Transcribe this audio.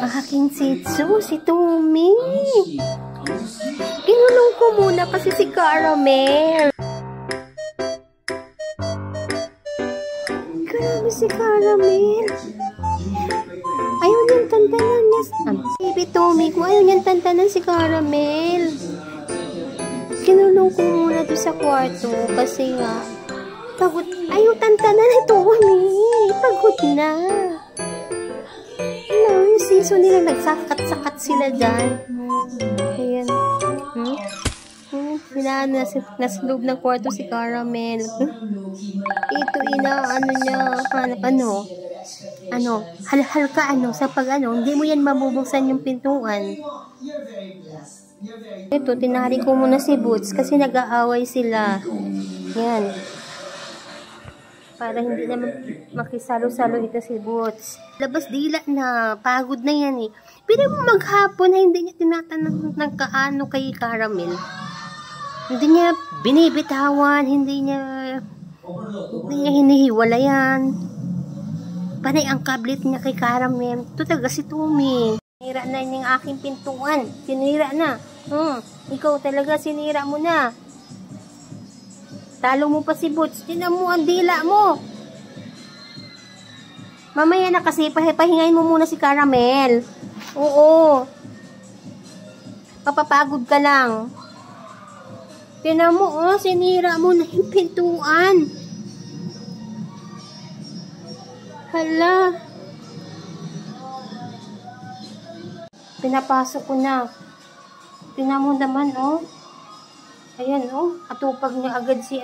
aking Shih Tzu, si Tommy. Kinulong ko muna kasi si Caramel. Grabe si Caramel. Ayaw niyang tantanan niya. Baby Tommy ko, ayaw niyang tantanan si Caramel. Kinulong ko muna doon sa kwarto kasi nga, pagod. Ayaw tantanan ni Tommy. Pagod na. Yung season nila, nagsakat-sakat sila dyan. Ayan. Nasa loob ng kwarto si Caramel. Ito, halhal ka, sa hindi mo yan mabubuksan yung pintuan. Ito, tinari ko muna si Boots kasi nag-aaway sila. Yan. Para hindi naman makisalo-salo ito si Boots. Labas dila na. Pagod na yan eh. Pero maghapon na hindi niya tinatanong ng kaano kay Caramel. Hindi niya binibitawan. Hindi niya hinihiwalayan. Panay ang kablit niya kay Caramel. Ito talaga si Tommy. Sinira na yung aking pintuan. Sinira na. Ikaw talaga sinira mo na. Talo mo pa si Boots. Tinan mo ang dila mo. Mamaya na kasi pahingayin mo muna si Caramel. Oo. Papapagod ka lang. Tinan mo, sinira mo na yung pintuan. Hala. Pinapasok ko na. Tinan mo naman, Ayan, atupag niya agad si